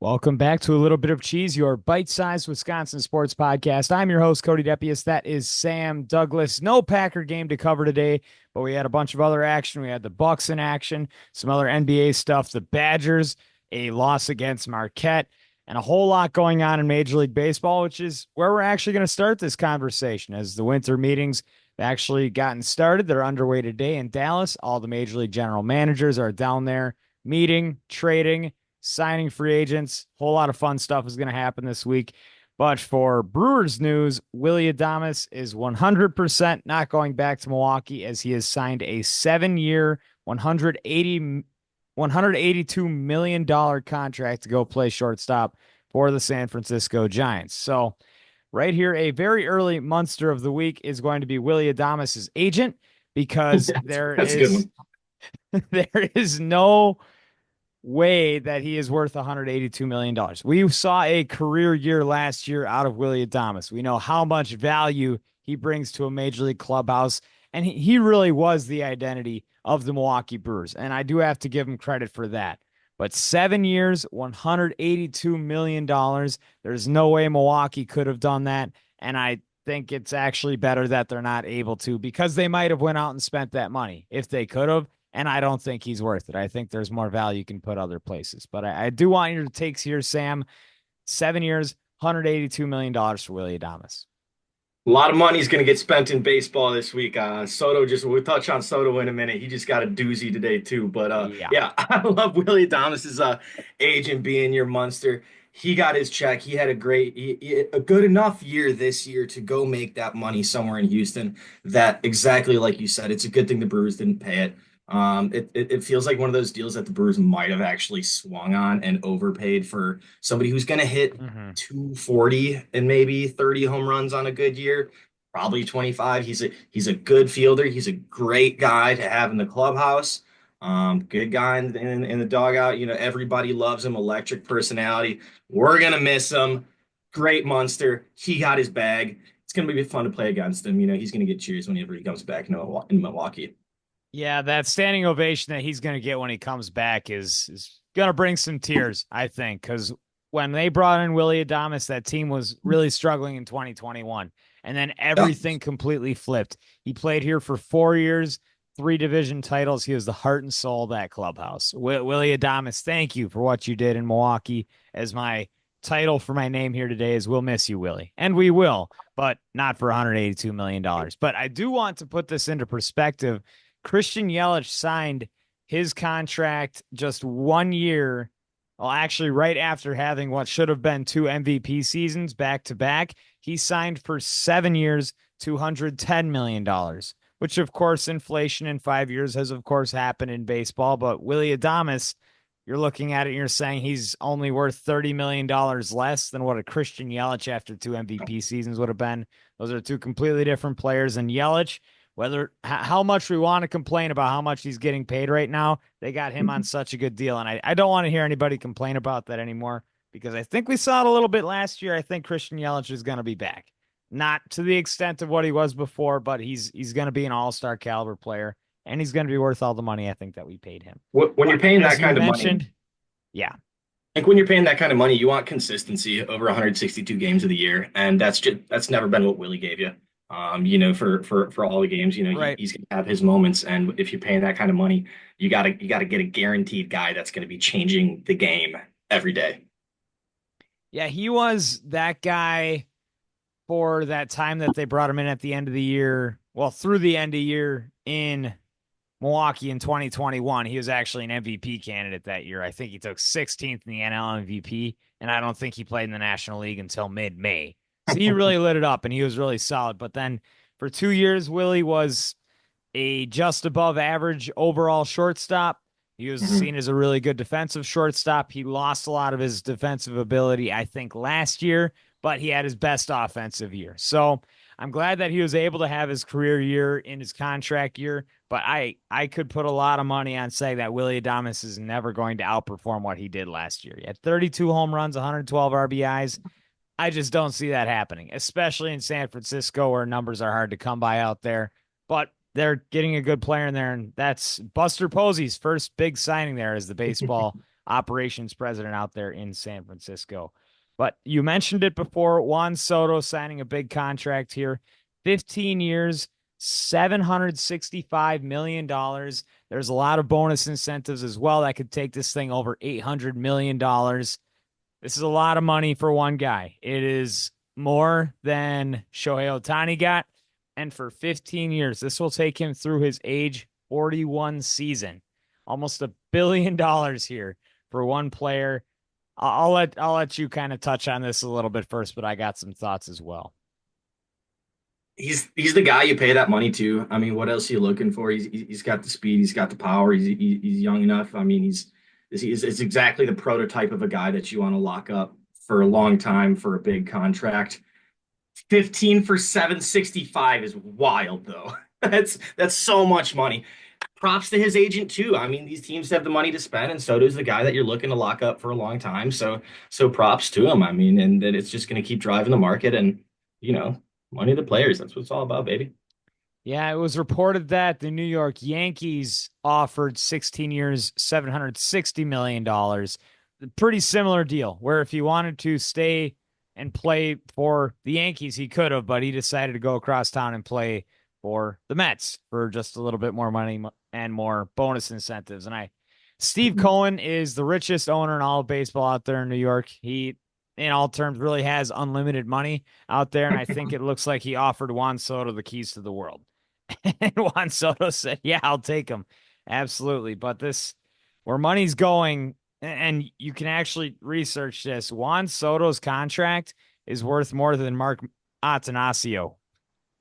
Welcome back to A Little Bit of Cheese, your bite-sized Wisconsin sports podcast. I'm your host, Cody Depius. That is Sam Douglas. No Packer game to cover today, but we had a bunch of other action. We had the Bucks in action, some other NBA stuff, the Badgers, a loss against Marquette, and a whole lot going on in Major League Baseball, which is where we're actually going to start this conversation as the winter meetings have actually gotten started. They're underway today in Dallas. All the Major League general managers are down there meeting, trading, signing free agents. Whole lot of fun stuff is going to happen this week. But for Brewers news, Willy Adames is 100% not going back to Milwaukee as he has signed a 7-year, $182 million contract to go play shortstop for the San Francisco Giants. So right here, a very early Munster of the week is going to be Willy Adames' agent because That's a good one. there is no way that he is worth $182 million. We saw a career year last year out of Willy Adames. We know how much value he brings to a major league clubhouse, and he really was the identity of the Milwaukee Brewers. And I do have to give him credit for that. But 7 years, $182 million. There's no way Milwaukee could have done that. And I think it's actually better that they're not able to because they might have went out and spent that money if they could have. And I don't think he's worth it. I think there's more value you can put other places. But I do want your takes here, Sam. 7 years, $182 million for Willy Adames. A lot of money is going to get spent in baseball this week. We'll touch on Soto in a minute. He just got a doozy today too. But Yeah. yeah, I love Willie Adames' agent being your monster. He got his check. He had a good enough year this year to go make that money somewhere in Houston. That exactly like you said, it's a good thing the Brewers didn't pay it. It feels like one of those deals that the Brewers might have actually swung on and overpaid for somebody who's going to hit Mm-hmm. 240 and maybe 30 home runs on a good year, probably 25. He's a good fielder. He's a great guy to have in the clubhouse. Good guy in the dugout. You know, everybody loves him. Electric personality. We're gonna miss him. Great monster. He got his bag. It's gonna be fun to play against him. You know, he's gonna get cheers whenever he comes back in Milwaukee. Yeah, that standing ovation that he's going to get when he comes back is going to bring some tears, I think, because when they brought in Willy Adames, that team was really struggling in 2021. And then Yeah. everything completely flipped. He played here for 4 years, 3 division titles. He was the heart and soul of that clubhouse. Willy Adames, thank you for what you did in Milwaukee. As my title for my name here today is We'll Miss You, Willie. And we will, but not for $182 million. But I do want to put this into perspective. Christian Yelich signed his contract just 1 year. Well, actually, right after having what should have been 2 MVP seasons back to back, he signed for 7 years, $210 million, which, of course, inflation in 5 years has, of course, happened in baseball. But Willy Adames, you're looking at it and you're saying he's only worth $30 million less than what a Christian Yelich after 2 MVP seasons would have been. Those are two completely different players. And Yelich, whether how much we want to complain about how much he's getting paid right now, they got him on such a good deal. And I don't want to hear anybody complain about that anymore because I think we saw it a little bit last year. I think Christian Yelich is going to be back. Not to the extent of what he was before, but he's going to be an all-star caliber player, and he's going to be worth all the money I think that we paid him. When you're But paying as that you kind of money, mentioned, yeah, like when you're paying that kind of money, you want consistency over 162 games of the year, and that's never been what Willie gave you. You know, for all the games, you know, right. he's gonna have his moments, and if you're paying that kind of money, you gotta get a guaranteed guy that's gonna be changing the game every day. Yeah, he was that guy for that time that they brought him in at the end of the year. Well, through the end of the year in Milwaukee in 2021, he was actually an MVP candidate that year. I think he took 16th in the NL MVP, and I don't think he played in the National League until mid-May. So he really lit it up, and he was really solid. But then for 2 years, Willie was a just above average overall shortstop. He was Mhm. seen as a really good defensive shortstop. He lost a lot of his defensive ability, I think, last year, but he had his best offensive year. So I'm glad that he was able to have his career year in his contract year. But I could put a lot of money on saying that Willy Adames is never going to outperform what he did last year. He had 32 home runs, 112 RBIs. I just don't see that happening, especially in San Francisco where numbers are hard to come by out there. But they're getting a good player in there, and that's Buster Posey's first big signing there as the baseball operations president out there in San Francisco. But you mentioned it before, Juan Soto signing a big contract here, 15 years, $765 million. There's a lot of bonus incentives as well that could take this thing over $800 million. This is a lot of money for one guy. It is more than Shohei Ohtani got. And for 15 years, this will take him through his age 41 season. Almost $1 billion here for one player. I'll let you kind of touch on this a little bit first, but I got some thoughts as well. He's the guy you pay that money to. I mean, what else are you looking for? He's got the speed, he's got the power, he's young enough. I mean, he's it's exactly the prototype of a guy that you want to lock up for a long time for a big contract. 15 for 765 is wild though. That's so much money. Props to his agent too. I mean, these teams have the money to spend, and so does the guy that you're looking to lock up for a long time. So props to him. I mean, and that it's just going to keep driving the market and you know, money to the players. That's what it's all about, baby. Yeah, it was reported that the New York Yankees offered 16 years, $760 million. Pretty similar deal, where if he wanted to stay and play for the Yankees, he could have, but he decided to go across town and play for the Mets for just a little bit more money and more bonus incentives. Steve Cohen is the richest owner in all of baseball out there in New York. He, in all terms, really has unlimited money out there, and I think it looks like he offered Juan Soto the keys to the world. And Juan Soto said, "Yeah, I'll take him." Absolutely. But where money's going, and you can actually research this, Juan Soto's contract is worth more than Mark Atanasio,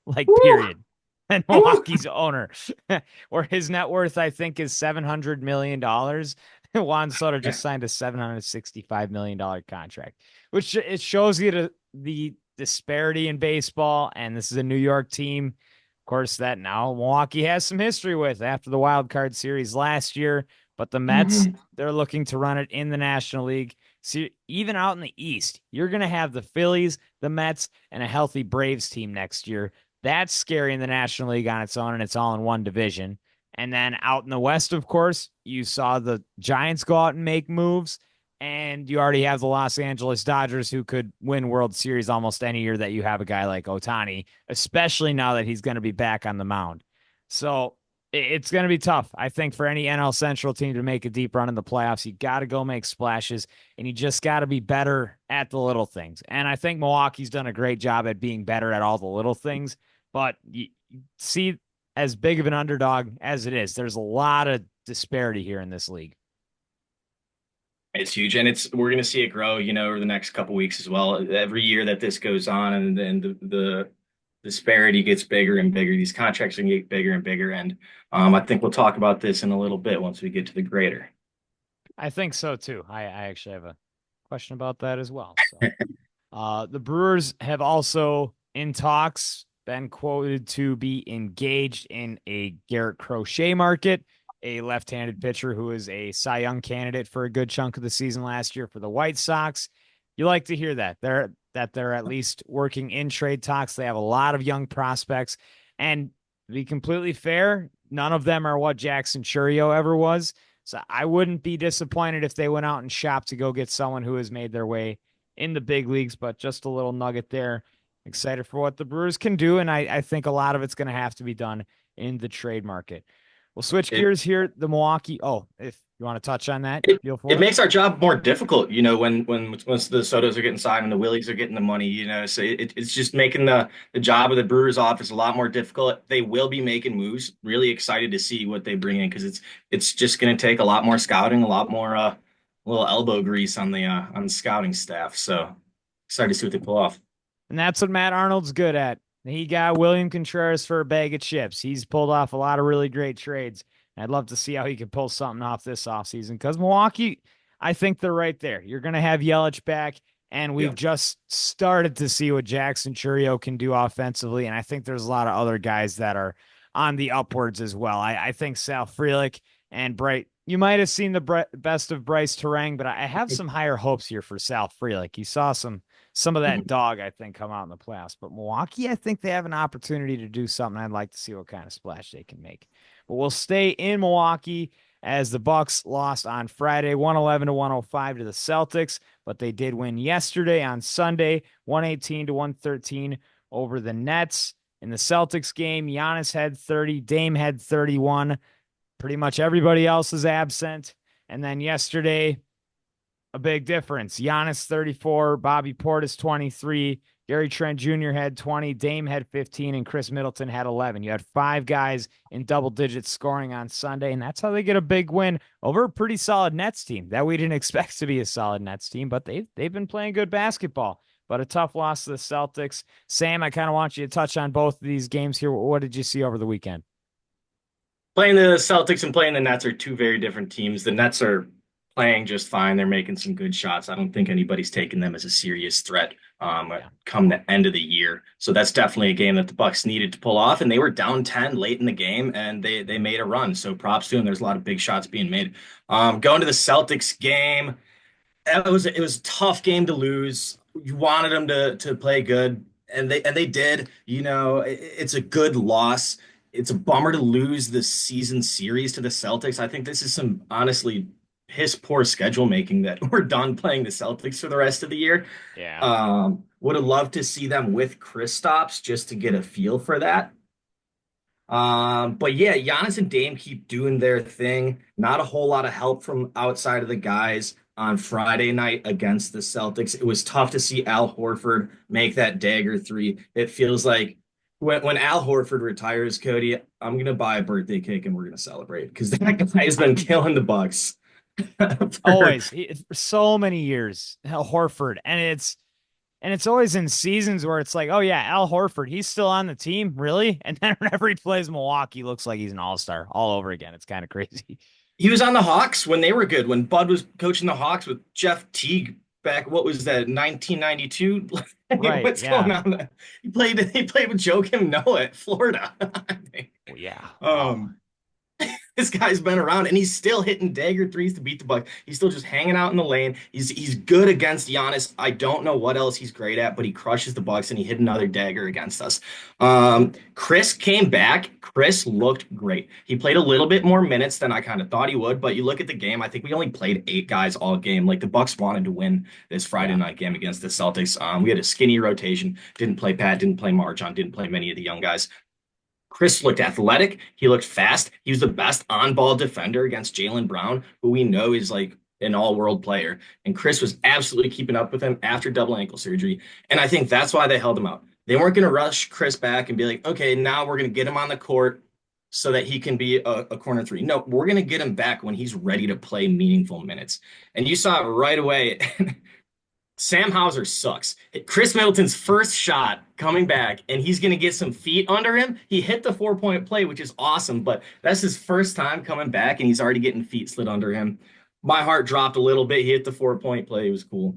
like, Woo! period. And Woo! Milwaukee's owner, where his net worth, I think, is $700 million. Juan Soto just signed a $765 million contract, which it shows you the disparity in baseball. And this is a New York team, of course, that now Milwaukee has some history with after the wild card series last year. But the Mets, Mhm. they're looking to run it in the National League. So even out in the East, you're going to have the Phillies, the Mets, and a healthy Braves team next year. That's scary in the National League on its own, and it's all in one division. And then out in the West, of course, you saw the Giants go out and make moves. And you already have the Los Angeles Dodgers, who could win World Series almost any year that you have a guy like Ohtani, especially now that he's going to be back on the mound. So it's going to be tough, I think, for any NL Central team to make a deep run in the playoffs. You got to go make splashes, and you just got to be better at the little things. And I think Milwaukee's done a great job at being better at all the little things. But you see, as big of an underdog as it is, there's a lot of disparity here in this league. It's huge, and it's we're going to see it grow, you know, over the next couple weeks as well. Every year that this goes on, and then the disparity gets bigger and bigger. These contracts are going to get bigger and bigger, and I think we'll talk about this in a little bit once we get to the grader. I think so too. I actually have a question about that as well. So the Brewers have also in talks been quoted to be engaged in a Garrett Crochet market, a left-handed pitcher who is a Cy Young candidate for a good chunk of the season last year for the White Sox. You like to hear that. They're at least working in trade talks. They have a lot of young prospects. And to be completely fair, none of them are what Jackson Churio ever was. So I wouldn't be disappointed if they went out and shopped to go get someone who has made their way in the big leagues, but just a little nugget there. Excited for what the Brewers can do, and I think a lot of it's going to have to be done in the trade market. We'll switch It gears here. The Milwaukee. Oh, if you want to touch on that, it feel it for it. makes our job more difficult, you know, when once the Sotos are getting signed and the Willies are getting the money, you know. So it's just making the job of the Brewers office a lot more difficult. They will be making moves. Really excited to see what they bring in because it's just going to take a lot more scouting, a lot more little elbow grease on the scouting staff. So excited to see what they pull off. And that's what Matt Arnold's good at. He got William Contreras for a bag of chips. He's pulled off a lot of really great trades. I'd love to see how he can pull something off this offseason because Milwaukee, I think they're right there. You're going to have Yelich back, and we've Yeah. just started to see what Jackson Churio can do offensively. And I think there's a lot of other guys that are on the upwards as well. I think Sal Frelick and Bright, you might have seen the best of Bryce Terang, but I have some higher hopes here for Sal Frelick. You saw some of that dog, I think, come out in the playoffs. But Milwaukee, I think they have an opportunity to do something. I'd like to see what kind of splash they can make. But we'll stay in Milwaukee as the Bucks lost on Friday 111 to 105 to the Celtics, but they did win yesterday on Sunday 118 to 113 over the Nets. In the Celtics game, Giannis had 30, Dame had 31. Pretty much everybody else is absent. And then yesterday, a big difference. Giannis 34, Bobby Portis 23, Gary Trent Jr. had 20, Dame had 15, and Chris Middleton had 11. You had five guys in double digits scoring on Sunday, and that's how they get a big win over a pretty solid Nets team that we didn't expect to be a solid Nets team, but they've been playing good basketball. But a tough loss to the Celtics. Sam, I kind of want you to touch on both of these games here. What did you see over the weekend? Playing the Celtics and playing the Nets are two very different teams. The Nets are playing just fine. They're making some good shots. I don't think anybody's taking them as a serious threat Yeah. come the end of the year. So that's definitely a game that the Bucks needed to pull off. And they were down 10 late in the game and they made a run. So props to them. There's a lot of big shots being made. Going to the Celtics game, it was a tough game to lose. You wanted them to play good, and they did. It's a good loss. It's a bummer to lose the season series to the Celtics. I think this is some honestly piss poor schedule making that we're done playing the Celtics for the rest of the year. Yeah. Would have loved to see them with Kristaps just to get a feel for that. But yeah, Giannis and Dame keep doing their thing. Not a whole lot of help from outside of the guys on Friday night against the Celtics. It was tough to see Al Horford make that dagger three. It feels like when Al Horford retires, Cody, I'm gonna buy a birthday cake and we're gonna celebrate because that guy has been killing the Bucks for Always. For so many years, Al Horford. And it's always in seasons where it's like, oh yeah, Al Horford, he's still on the team, really? And then whenever he plays Milwaukee, looks like he's an all-star all over again. It's kind of crazy. He was on the Hawks when they were good. When Bud was coaching the Hawks with Jeff Teague back, what was that, 1992? Right. What's going Yeah. on there? He played with Joakim Noah at Florida, I think. Well, yeah. Wow. Um, this guy's been around and he's still hitting dagger threes to beat the Bucks. He's still just hanging out in the lane. He's good against Giannis. I don't know what else he's great at, but he crushes the Bucks and he hit another dagger against us. Chris came back. Chris looked great. He played a little bit more minutes than I kind of thought he would, but you look at the game, I think we only played 8 guys all game. Like the Bucks wanted to win this Friday Yeah. night game against the Celtics. We had a skinny rotation. Didn't play Pat, didn't play Marjon, didn't play many of the young guys. Chris looked athletic. He looked fast. He was the best on-ball defender against Jaylen Brown, who we know is like an all-world player. And Chris was absolutely keeping up with him after double ankle surgery. And I think that's why they held him out. They weren't going to rush Chris back and be like, okay, now we're going to get him on the court so that he can be a corner three. No, we're going to get him back when he's ready to play meaningful minutes. And you saw it right away. Sam Hauser sucks. Chris Middleton's first shot coming back, and he's going to get some feet under him. He hit the 4-point play, which is awesome, but that's his first time coming back, and he's already getting feet slid under him. My heart dropped a little bit. He hit the 4-point play. It was cool.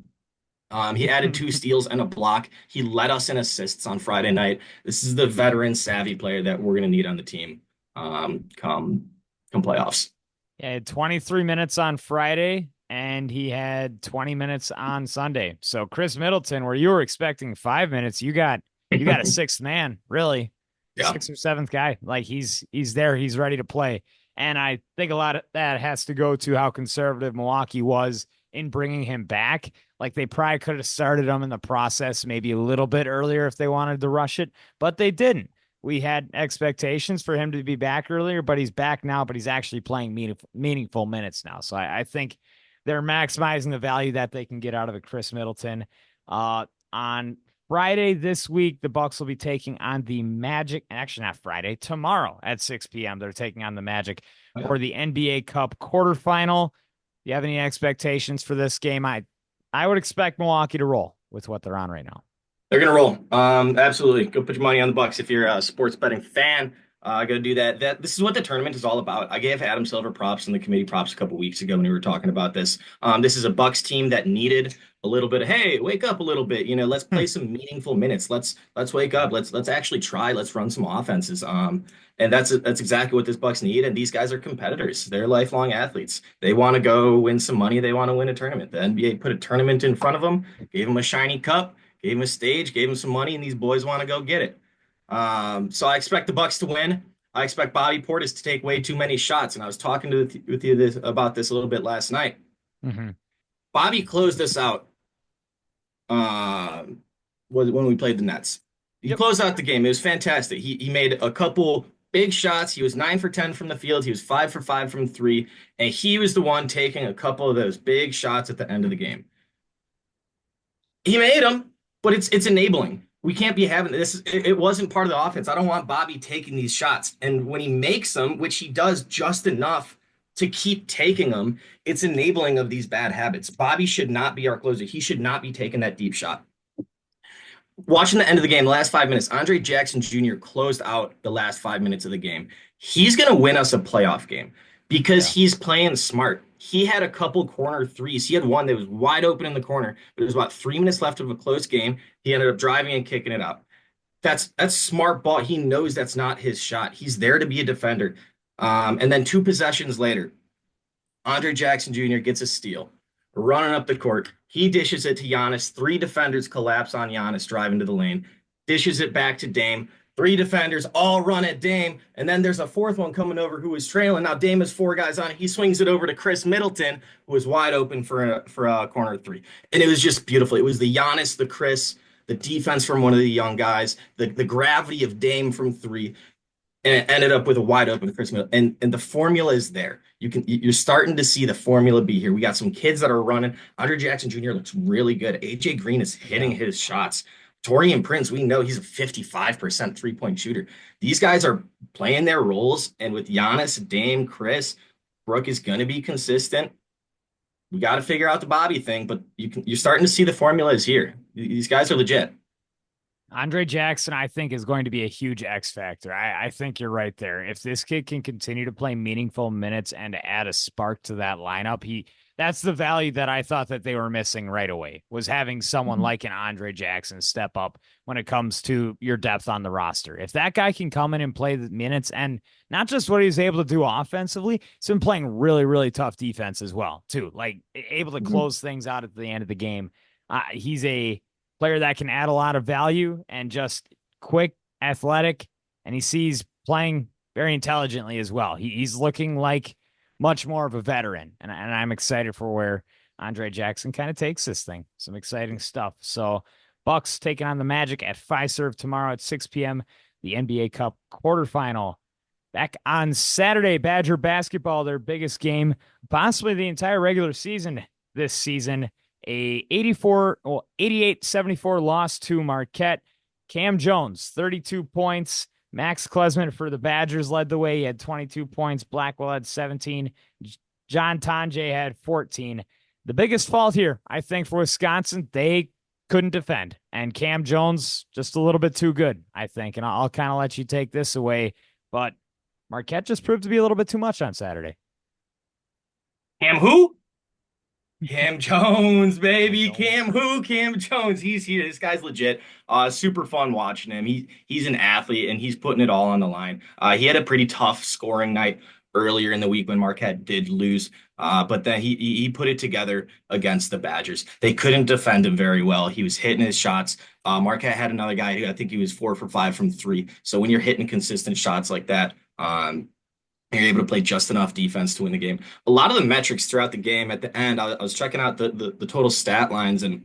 He added 2 steals and a block. He led us in assists on Friday night. This is the veteran, savvy player that we're going to need on the team come playoffs. Yeah, he had 23 minutes on Friday and he had 20 minutes on Sunday. So Chris Middleton, where you were expecting 5 minutes, you got a sixth man, really. Yeah. Sixth or seventh guy. Like he's there, he's ready to play. And I think a lot of that has to go to how conservative Milwaukee was in bringing him back. Like they probably could have started him in the process maybe a little bit earlier if they wanted to rush it, but they didn't. We had expectations for him to be back earlier, but he's back now, but he's actually playing meaningful minutes now. So I think they're maximizing the value that they can get out of a Chris Middleton. On Friday this week, the Bucks will be taking on the Magic. Actually, not Friday, tomorrow at 6 p.m. They're taking on the Magic for the NBA Cup quarterfinal. Do you have any expectations for this game? I would expect Milwaukee to roll with what they're on right now. They're gonna roll. Absolutely. Go put your money on the Bucks if you're a sports betting fan. Go do that. This is what the tournament is all about. I gave Adam Silver props and the committee props a couple weeks ago when we were talking about this. This is a Bucks team that needed a little bit of, hey, wake up a little bit. Let's play some meaningful minutes. Let's wake up. Let's actually try. Let's run some offenses. And that's exactly what this Bucks need. And these guys are competitors. They're lifelong athletes. They want to go win some money. They want to win a tournament. The NBA put a tournament in front of them, gave them a shiny cup, gave them a stage, gave them some money, and these boys want to go get it. So I expect the Bucks to win. I expect Bobby Portis to take way too many shots. And I was talking with you about this a little bit last night. Hmm. Bobby closed us out um, was when we played the Nets. He Yep. closed out the game. It was fantastic. He made a couple big shots. He was 9 for 10 from the field. He was 5 for 5 from three, and he was the one taking a couple of those big shots at the end of the game. He made them, but it's enabling. We can't be having this. It wasn't part of the offense. I don't want Bobby taking these shots. And when he makes them, which he does just enough to keep taking them, it's enabling of these bad habits. Bobby should not be our closer. He should not be taking that deep shot. Watching the end of the game, the last 5 minutes, Andre Jackson Jr. closed out the last 5 minutes of the game. He's going to win us a playoff game because Yeah. he's playing smart. He had a couple corner threes. He had one that was wide open in the corner, but it was about 3 minutes left of a close game. He ended up driving and kicking it out. That's smart ball. He knows that's not his shot. He's there to be a defender. And then 2 possessions later, Andre Jackson Jr. gets a steal, running up the court. He dishes it to Giannis. Three defenders collapse on Giannis driving to the lane. Dishes it back to Dame. Three defenders all run at Dame. And then there's a fourth one coming over who is trailing. Now Dame has four guys on it. He swings it over to Chris Middleton, who was wide open for a corner three. And it was just beautiful. It was the Giannis, the Chris, the defense from one of the young guys, the gravity of Dame from three, and it ended up with a wide open Chris Middleton. And the formula is there. You're starting to see the formula be here. We got some kids that are running. Andre Jackson Jr. looks really good. AJ Green is hitting Yeah. his shots. Torian Prince, we know he's a 55% three-point shooter. These guys are playing their roles, and with Giannis, Dame, Chris, Brooke is going to be consistent. We got to figure out the Bobby thing, but you're starting to see the formula is here. These guys are legit. Andre Jackson, I think, is going to be a huge X factor. I think you're right there. If this kid can continue to play meaningful minutes and add a spark to that lineup, that's the value that I thought that they were missing right away, was having someone like an Andre Jackson step up when it comes to your depth on the roster. If that guy can come in and play the minutes, and not just what he's able to do offensively, he's been playing really, really tough defense as well, too. Like able to close things out at the end of the game. He's a player that can add a lot of value and just quick, athletic, and he sees playing very intelligently as well. He's looking like much more of a veteran, and I'm excited for where Andre Jackson kind of takes this thing. Some exciting stuff. So Bucks taking on the Magic at Fiserv tomorrow at 6 p.m. The NBA Cup quarterfinal. Back on Saturday, Badger basketball, their biggest game, possibly the entire regular season this season. A 88-74 loss to Marquette. Cam Jones, 32 points. Max Klesman for the Badgers led the way. He had 22 points. Blackwell had 17. John Tonje had 14. The biggest fault here, I think, for Wisconsin, they couldn't defend. And Cam Jones, just a little bit too good, I think. And I'll kind of let you take this away. But Marquette just proved to be a little bit too much on Saturday. Cam who? Cam Jones, baby. Cam Jones. Cam who? Cam Jones. He's here. This guy's legit. Super fun watching him. He's an athlete and he's putting it all on the line. He had a pretty tough scoring night earlier in the week when Marquette did lose. But then he put it together against the Badgers. They couldn't defend him very well. He was hitting his shots. Marquette had another guy who I think he was 4 for 5 from three. So when you're hitting consistent shots like that, you're able to play just enough defense to win the game. A lot of the metrics throughout the game at the end, I was checking out the total stat lines, and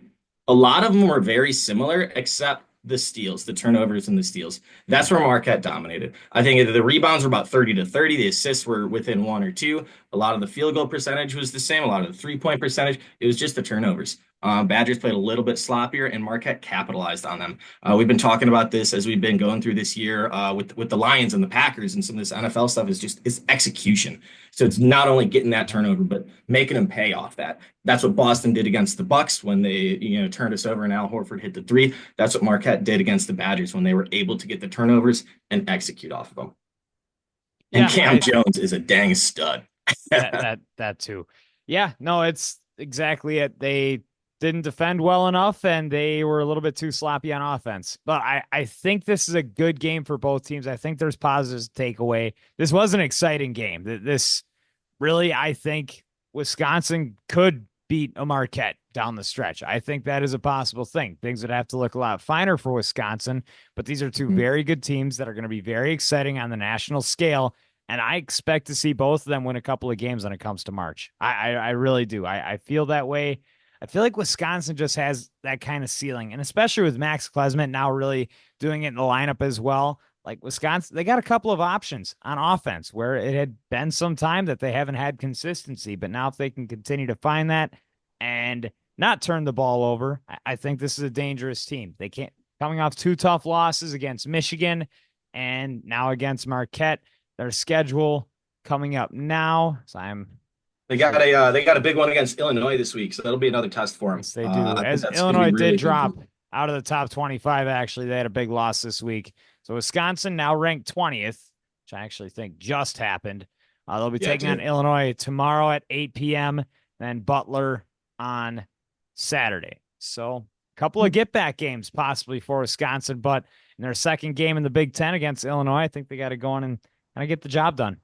a lot of them were very similar, except the steals, the turnovers and the steals. That's where Marquette dominated. I think the rebounds were about 30-30. The assists were within one or two. A lot of the field goal percentage was the same. A lot of the three-point percentage. It was just the turnovers. Badgers played a little bit sloppier, and Marquette capitalized on them. We've been talking about this as we've been going through this year with the Lions and the Packers and some of this NFL stuff is execution. So it's not only getting that turnover, but making them pay off that. That's what Boston did against the Bucks when they turned us over and Al Horford hit the three. That's what Marquette did against the Badgers when they were able to get the turnovers and execute off of them. And Yeah, Cam Jones is a dang stud. that too. Yeah, no, it's exactly it. They didn't defend well enough and they were a little bit too sloppy on offense. But I think this is a good game for both teams. I think there's positives to take away. This was an exciting game. This really, I think Wisconsin could beat a Marquette down the stretch. I think that is a possible thing. Things would have to look a lot finer for Wisconsin, but these are two very good teams that are going to be very exciting on the national scale. And I expect to see both of them win a couple of games when it comes to March. I really do. I feel that way. I feel like Wisconsin just has that kind of ceiling, and especially with Max Klesmet now really doing it in the lineup as well. Like Wisconsin, they got a couple of options on offense where it had been some time that they haven't had consistency. But now, if they can continue to find that and not turn the ball over, I think this is a dangerous team. They can't, coming off two tough losses against Michigan and now against Marquette. Their schedule coming up now. So they got a big one against Illinois this week, so that'll be another test for them. yes, they do. I think As that's going to be Illinois did really drop good. out of the top 25, actually, they had a big loss this week. So Wisconsin now ranked 20th, which I actually think just happened. They'll be Yeah, taking on dude. Illinois tomorrow at 8 p.m., then Butler on Saturday. So a couple of get back games possibly for Wisconsin, but in their second game in the Big Ten against Illinois, I think they got to go in and kind of get the job done.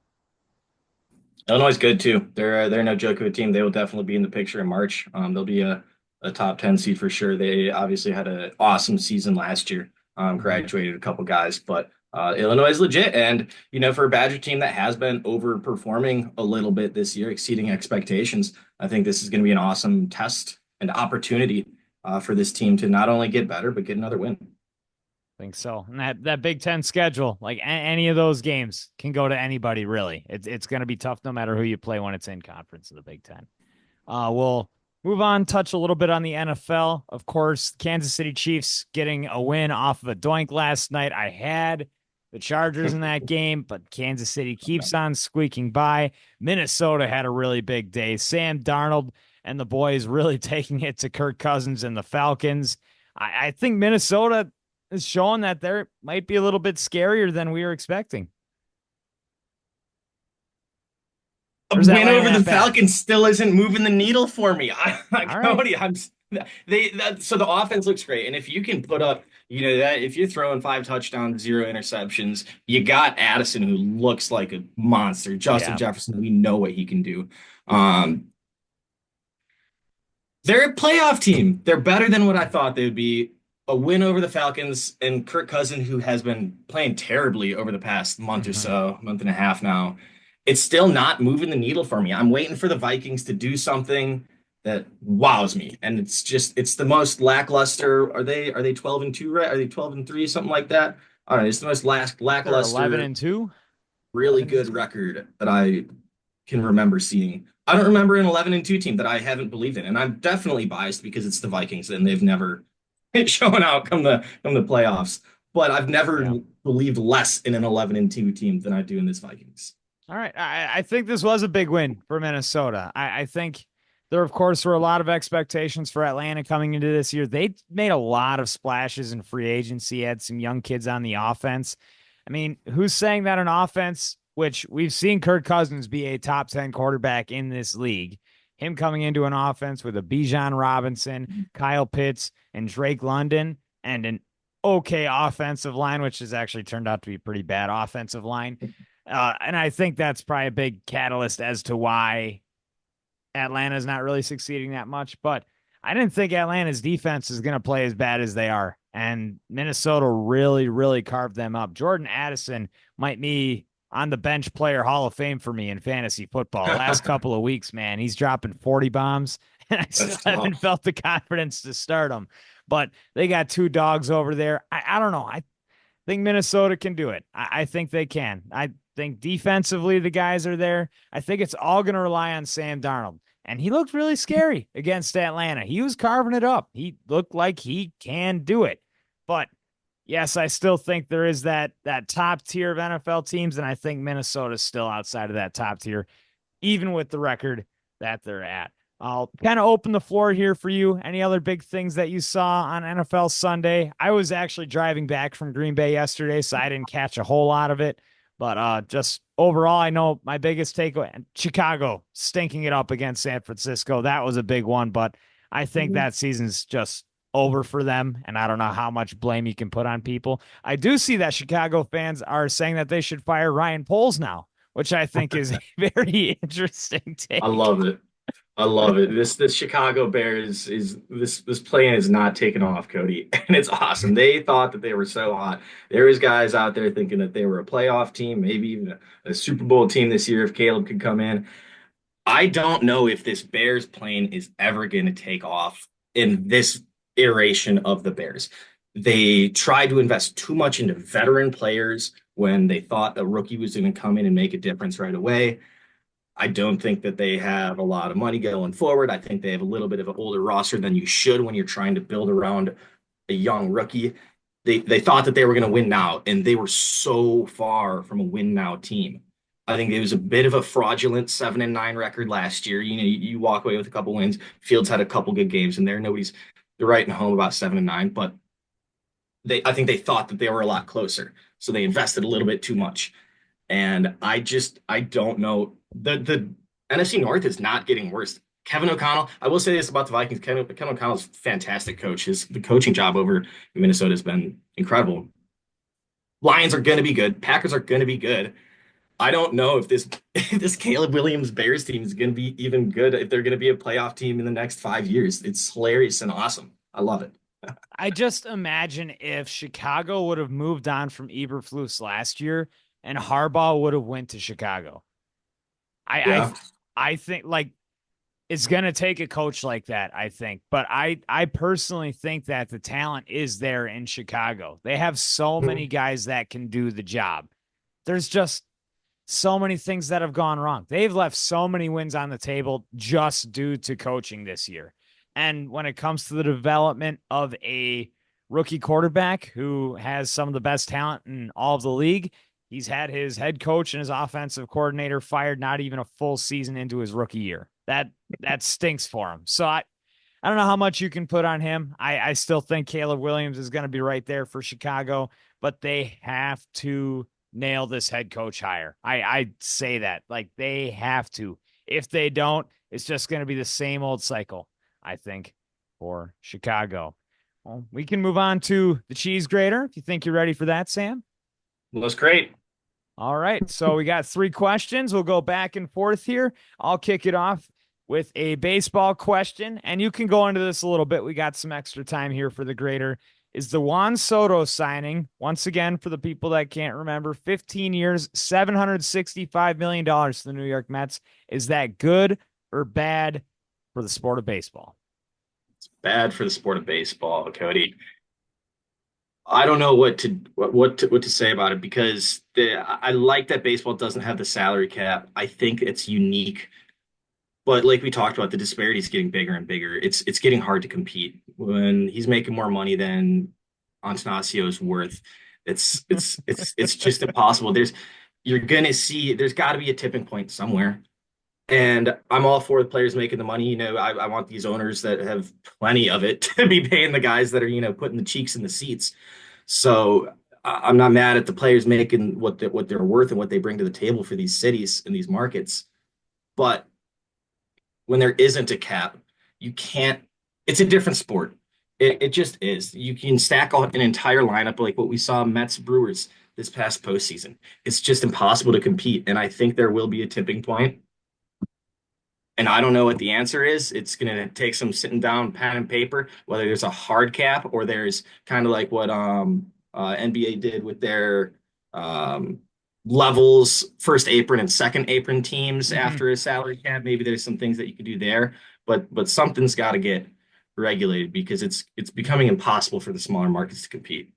Illinois is good too. They're no joke of a team. They will definitely be in the picture in March. They'll be a top 10 seed for sure. They obviously had an awesome season last year. Mhm. Graduated a couple guys, but Illinois is legit. And for a Badger team that has been overperforming a little bit this year, exceeding expectations, I think this is going to be an awesome test and opportunity for this team to not only get better but get another win. Think so. And that Big Ten schedule, like any of those games can go to anybody, really. It's going to be tough no matter who you play when it's in conference of the Big Ten. We'll move on, touch a little bit on the NFL. Of course, Kansas City Chiefs getting a win off of a doink last night. I had the Chargers in that game, but Kansas City keeps on squeaking by. Minnesota had a really big day. Sam Darnold and the boys really taking it to Kirk Cousins and the Falcons. I think Minnesota is showing that they might be a little bit scarier than we were expecting. A Or is win Atlanta over the that bad? Falcons still isn't moving the needle for me. All right. Cody, so the offense looks great, and if you can put up, that if you're throwing 5 touchdowns, 0 interceptions, you got Addison who looks like a monster. Justin Yeah. Jefferson, we know what he can do. Um, they're a playoff team. They're better than what I thought they would be. A win over the Falcons and Kirk Cousins, who has been playing terribly over the past month or Mm-hmm. so, month and a half now. It's still not moving the needle for me. I'm waiting for the Vikings to do something that wows me. And it's the most lackluster. Are they 12-2, right? Are they 12-3, something like that? All right, it's the most They're 11 lackluster, and 2. really 11 and good 2. record that I can remember seeing. I don't remember an 11-2 team that I haven't believed in. And I'm definitely biased because it's the Vikings and they've never showing out come the playoffs. But I've never Yeah. believed less in an 11-2 team than I do in this Vikings. All right. I think this was a big win for Minnesota. I think there, of course, were a lot of expectations for Atlanta coming into this year. They made a lot of splashes in free agency, had some young kids on the offense. I mean, who's saying that an offense, which we've seen Kirk Cousins be a top 10 quarterback in this league, him coming into an offense with a Bijan Robinson, Kyle Pitts, and Drake London, and an okay offensive line, which has actually turned out to be a pretty bad offensive line. And I think that's probably a big catalyst as to why Atlanta's not really succeeding that much. But I didn't think Atlanta's defense is going to play as bad as they are. And Minnesota really, really carved them up. Jordan Addison might be on the bench player Hall of Fame for me in fantasy football. Last couple of weeks, man, he's dropping 40 bombs, and I still That's haven't tough. felt the confidence to start him. But they got two dogs over there. I don't know. I think Minnesota can do it. I think they can. I think defensively, the guys are there. I think it's all going to rely on Sam Darnold. And he looked really scary against Atlanta. He was carving it up. He looked like he can do it. But yes, I still think there is that top tier of NFL teams, and I think Minnesota's still outside of that top tier, even with the record that they're at. I'll kind of open the floor here for you. Any other big things that you saw on NFL Sunday? I was actually driving back from Green Bay yesterday, so I didn't catch a whole lot of it. But just overall, I know my biggest takeaway, Chicago stinking it up against San Francisco. That was a big one, but I think that season's just over for them, and I don't know how much blame you can put on people. I do see that Chicago fans are saying that they should fire Ryan Poles now, which I think is a very interesting I take. love it. I love it. This Chicago Bears is this plan is not taking off, Cody, and it's awesome. They thought that they were so hot. There was guys out there thinking that they were a playoff team, maybe even a Super Bowl team this year if Caleb could come in. I don't know if this Bears plane is ever going to take off in this iteration of the Bears. They tried to invest too much into veteran players when they thought a rookie was going to come in and make a difference right away. I don't think that they have a lot of money going forward. I think they have a little bit of an older roster than you should when you're trying to build around a young rookie. They thought that they were going to win now, and they were so far from a win now team. I think it was a bit of a fraudulent 7-9 record last year. You know, you walk away with a couple wins. Fields had a couple good games in there. They're writing home about 7-9, but I think they thought that they were a lot closer. So they invested a little bit too much. And I don't know. The NFC North is not getting worse. Kevin O'Connell, I will say this about the Vikings. Kevin O'Connell's a fantastic coach. The coaching job over in Minnesota has been incredible. Lions are going to be good. Packers are going to be good. I don't know if this if this Caleb Williams Bears team is going to be even good. If they're going to be a playoff team in the next 5 years, it's hilarious and awesome. I love it. I just imagine if Chicago would have moved on from Eberflus last year and Harbaugh would have went to Chicago. I Yeah. I think like it's gonna take a coach like that, I think. But I personally think that the talent is there in Chicago. They have so many guys that can do the job. There's just so many things that have gone wrong. They've left so many wins on the table just due to coaching this year. And when it comes to the development of a rookie quarterback who has some of the best talent in all of the league, he's had his head coach and his offensive coordinator fired not even a full season into his rookie year. That stinks for him. So I don't know how much you can put on him. I still think Caleb Williams is going to be right there for Chicago, but they have to nail this head coach hire. I say that like they have to. If they don't, it's just going to be the same old cycle, I think, for Chicago. Well, we can move on to the cheese grater if you think you're ready for that, Sam. Looks great. All right. So we got three questions. We'll go back and forth here. I'll kick it off with a baseball question, and you can go into this a little bit. We got some extra time here for the grader. Is the Juan Soto signing, once again, for the people that can't remember, 15 years, $765 million to the New York Mets. Is that good or bad for the sport of baseball? Bad for the sport of baseball, Cody. I don't know what to say about it because I like that baseball doesn't have the salary cap. I think it's unique, but like we talked about, the disparity is getting bigger and bigger. It's getting hard to compete when he's making more money than Antanasio's worth. It's just impossible. You're gonna see there's got to be a tipping point somewhere. And I'm all for the players making the money. You know, I want these owners that have plenty of it to be paying the guys that are, putting the cheeks in the seats. So I'm not mad at the players making what they're worth and what they bring to the table for these cities and these markets. But when there isn't a cap, you can't. It's a different sport. It just is. You can stack an entire lineup like what we saw Mets Brewers this past postseason. It's just impossible to compete. And I think there will be a tipping point and I don't know what the answer is. It's going to take some sitting down, pen and paper, whether there's a hard cap or there's kind of like what NBA did with their um, levels, first apron and second apron teams Mm-hmm. after a salary cap. Maybe there's some things that you could do there, but something's got to get regulated because it's becoming impossible for the smaller markets to compete.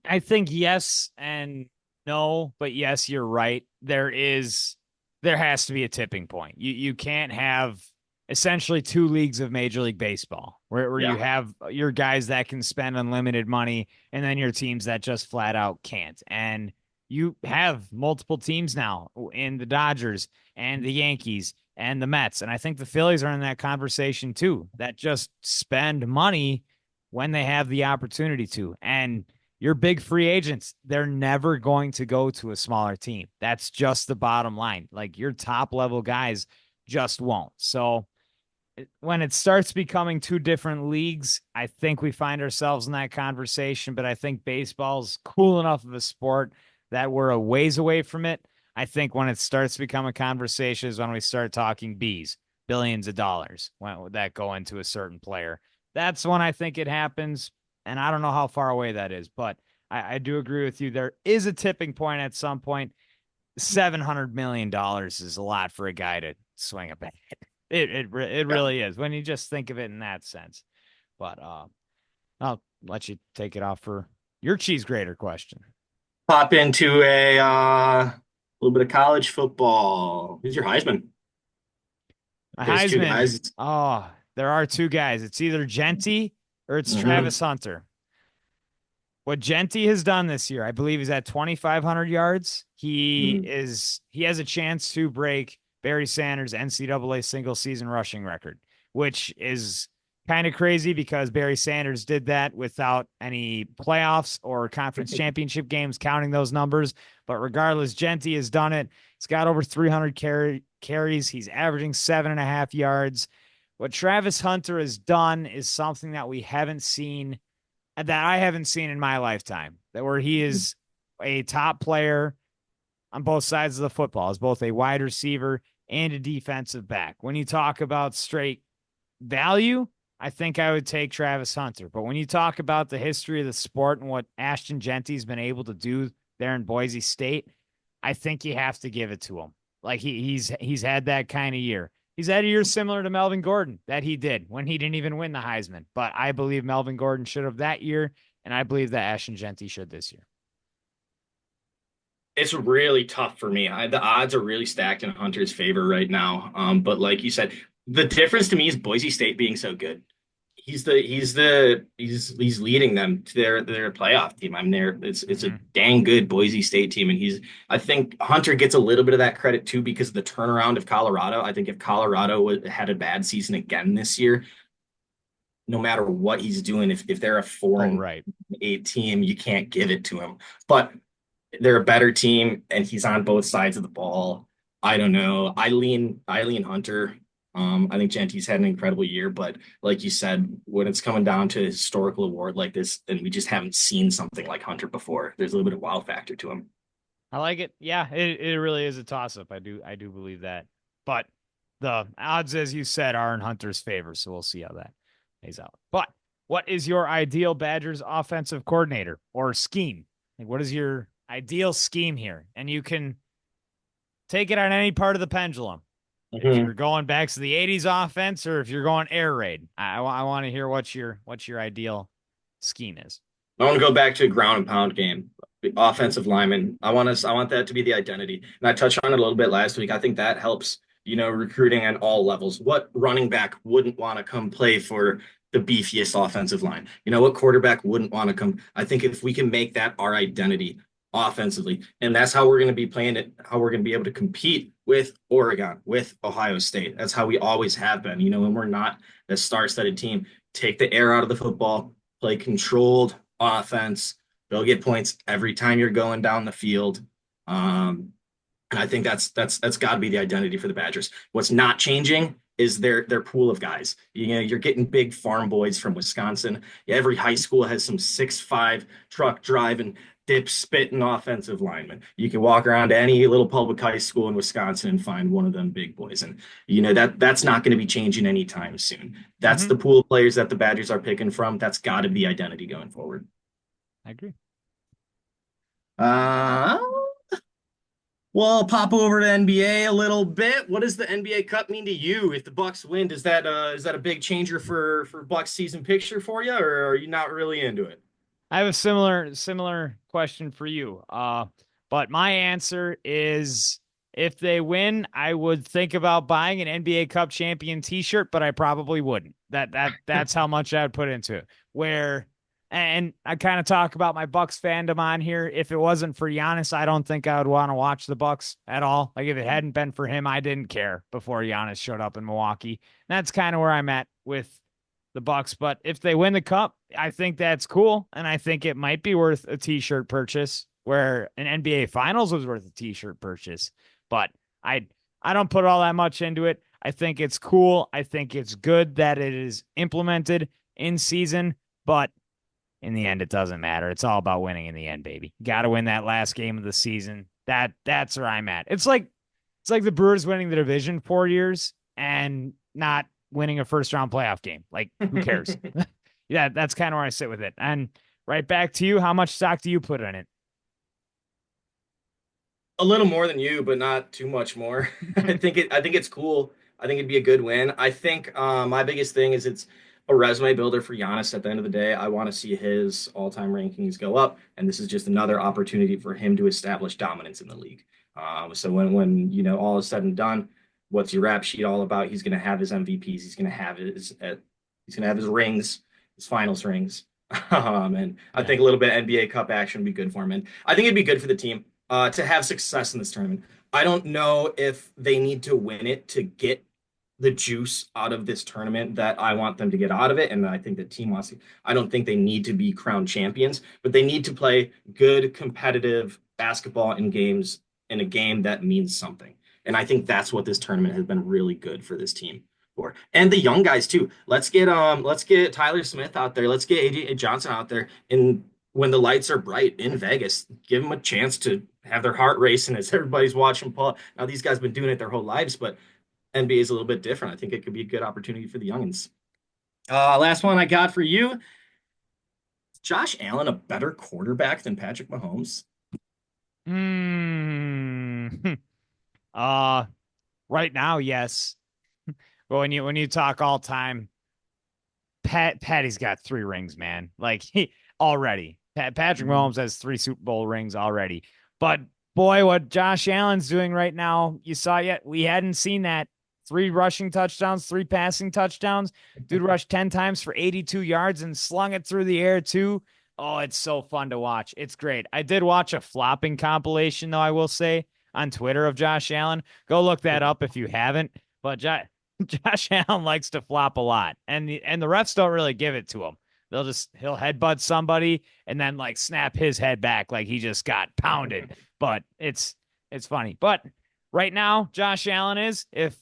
I think yes and no, but yes, you're right. There has to be a tipping point. You can't have essentially two leagues of Major League Baseball where you Yeah. have your guys that can spend unlimited money and then your teams that just flat out can't. And you have multiple teams now in the Dodgers and the Yankees and the Mets. And I think the Phillies are in that conversation too, that just spend money when they have the opportunity to. And your big free agents, they're never going to go to a smaller team. That's just the bottom line. Like your top level guys just won't. So when it starts becoming two different leagues, I think we find ourselves in that conversation. But I think baseball's cool enough of a sport that we're a ways away from it. I think when it starts to become a conversation is when we start talking bees. billions of dollars when would that go into a certain player. That's when I think it happens. And I don't know how far away that is, but I do agree with you. There is a tipping point at some point. $700 million is a lot for a guy to swing a bat. It Yeah. really is when you just think of it in that sense. But I'll let you take it off for your cheese grater question. Pop into a little bit of college football. Who's your Heisman? My There's two Heisman. guys. Oh, there are two guys. It's either Genty or it's Hmm. Travis Hunter. What Genty has done this year, I believe he's at 2,500 yards. He has a chance to break Barry Sanders' NCAA single season rushing record, which is kind of crazy because Barry Sanders did that without any playoffs or conference championship games counting those numbers. But regardless, Genty has done it. He's got over 300 carries. He's averaging 7.5 yards. What Travis Hunter has done is something that we haven't seen that I haven't seen in my lifetime. That where he is a top player on both sides of the football, as both a wide receiver and a defensive back. When you talk about straight value, I think I would take Travis Hunter. But when you talk about the history of the sport and what Ashton Genty's been able to do there in Boise State, I think you have to give it to him. Like he's had that kind of year. He's had a year similar to Melvin Gordon that he did when he didn't even win the Heisman. But I believe Melvin Gordon should have that year, and I believe that Ashton Genty should this year. It's really tough for me. The odds are really stacked in Hunter's favor right now. But like you said, the difference to me is Boise State being so good. He's leading them to their playoff team. I'm there. It's a Mm-hmm. dang good Boise State team, and I think Hunter gets a little bit of that credit too because of the turnaround of Colorado. I think if Colorado had a bad season again this year, no matter what he's doing, if they're a four Oh, and right. eight team, you can't give it to him. But they're a better team, and he's on both sides of the ball. I don't know. I lean Hunter. I think Genty's had an incredible year, but like you said, when it's coming down to a historical award like this, and we just haven't seen something like Hunter before, there's a little bit of wow factor to him. I like it. Yeah, it really is a toss up. I do believe that. But the odds, as you said, are in Hunter's favor. So we'll see how that plays out. But what is your ideal Badgers offensive coordinator or scheme? Like, what is your ideal scheme here? And you can take it on any part of the pendulum. If you're Mhm. going back to the 80s offense or if you're going air raid, I want to hear what your ideal scheme is. I want to go back to a ground and pound game. The offensive lineman. I want that to be the identity. And I touched on it a little bit last week. I think that helps, recruiting at all levels. What running back wouldn't want to come play for the beefiest offensive line? What quarterback wouldn't want to come? I think if we can make that our identity offensively, and that's how we're going to be playing it, how we're going to be able to compete with Oregon, with Ohio State. That's how we always have been. When we're not a star-studded team, take the air out of the football, play controlled offense. They'll get points every time you're going down the field. And I think that's got to be the identity for the Badgers. What's not changing is their pool of guys. You're getting big farm boys from Wisconsin. Every high school has some 6'5" truck driving, dip spitting offensive linemen. You can walk around to any little public high school in Wisconsin and find one of them big boys. And that's not going to be changing anytime soon. That's Mm-hmm. the pool of players that the Badgers are picking from. That's got to be identity going forward. I agree. Uh, we'll pop over to NBA a little bit. What does the NBA Cup mean to you? If the Bucks win, is that a big changer for Bucks season picture for you, or are you not really into it? I have a similar question for you. But my answer is if they win, I would think about buying an NBA Cup champion t-shirt, but I probably wouldn't. That's how much I'd put into it. Where and I kind of talk about my Bucks fandom on here. If it wasn't for Giannis, I don't think I would want to watch the Bucks at all. Like if it hadn't been for him, I didn't care before Giannis showed up in Milwaukee. That's kind of where I'm at with the Bucks. But if they win the cup, I think that's cool, and I think it might be worth a T-shirt purchase. Where an NBA Finals was worth a T-shirt purchase, but I don't put all that much into it. I think it's cool. I think it's good that it is implemented in season, but in the end, it doesn't matter. It's all about winning in the end, baby. Got to win that last game of the season. That's where I'm at. It's like the Brewers winning the division 4 years and not winning a first round playoff game. Like, who cares? Yeah, that's kind of where I sit with it. And right back to you. How much stock do you put in it? A little more than you, but not too much more. I think it's cool. I think it'd be a good win. I think my biggest thing is it's a resume builder for Giannis at the end of the day. I want to see his all-time rankings go up, and this is just another opportunity for him to establish dominance in the league. So when you know all is said and done, what's your rap sheet all about? He's going to have his MVPs. He's going to have his rings, his finals rings. And I Yeah. think a little bit of NBA Cup action would be good for him. And I think it'd be good for the team to have success in this tournament. I don't know if they need to win it to get the juice out of this tournament that I want them to get out of it, and I think the team wants to. I don't think they need to be crowned champions, but they need to play good competitive basketball in games in a game that means something. And I think that's what this tournament has been really good for this team for. And the young guys too. Let's get Tyler Smith out there. Let's get AJ Johnson out there and when the lights are bright in Vegas, give them a chance to have their heart racing as everybody's watching Paul. Now these guys have been doing it their whole lives, but NBA is a little bit different. I think it could be a good opportunity for the youngins. Last one I got for you. Is Josh Allen a better quarterback than Patrick Mahomes? Hmm. uh, right now, yes. But when you talk all time, Patty's got 3 rings, man. Like he already. Patrick Mhm. Mahomes has 3 Super Bowl rings already. But boy, what Josh Allen's doing right now, you saw yet. We hadn't seen that. 3 rushing touchdowns, 3 passing touchdowns. Dude rushed 10 times for 82 yards and slung it through the air too. Oh, it's so fun to watch. It's great. I did watch a flopping compilation, though, I will say, on Twitter of Josh Allen. Go look that up if you haven't. But Josh Allen likes to flop a lot, and the refs don't really give it to him. He'll headbutt somebody and then like snap his head back like he just got pounded. But it's funny. But right now, Josh Allen is, if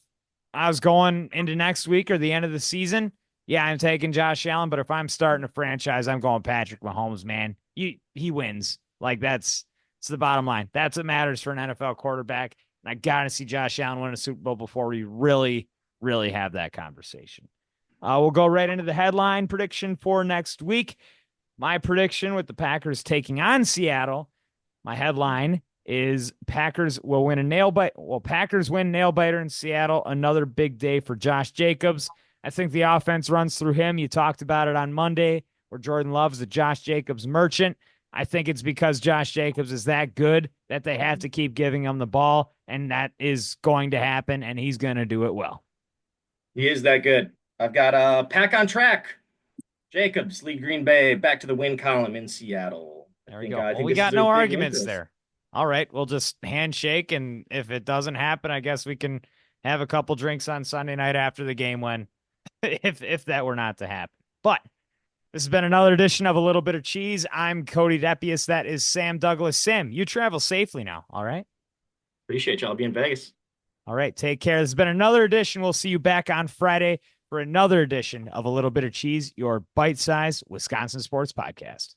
I was going into next week or the end of the season, yeah, I'm taking Josh Allen. But if I'm starting a franchise, I'm going Patrick Mahomes, man. He wins. Like it's the bottom line. That's what matters for an NFL quarterback. And I gotta see Josh Allen win a Super Bowl before we really have that conversation. We'll go right into the headline prediction for next week. My prediction with the Packers taking on Seattle. My headline is Packers will win a nail bite. Well, Packers win nail biter in Seattle. Another big day for Josh Jacobs. I think the offense runs through him. You talked about it on Monday where Jordan Love's the Josh Jacobs merchant. I think it's because Josh Jacobs is that good that they have to keep giving him the ball, and that is going to happen, and he's going to do it well. He is that good. I've got a pack on track. Jacobs lead Green Bay back to the win column in Seattle. There we go. I Well, think we this got is a no big win for arguments us. there. All right, we'll just handshake, and if it doesn't happen, I guess we can have a couple drinks on Sunday night after the game when if that were not to happen. But this has been another edition of A Little Bit of Cheese. I'm Cody Depius. That is Sam Douglas. Sam, you travel safely now. All right. Appreciate y'all being in Vegas. All right. Take care. This has been another edition. We'll see you back on Friday for another edition of A Little Bit of Cheese, your bite-sized Wisconsin sports podcast.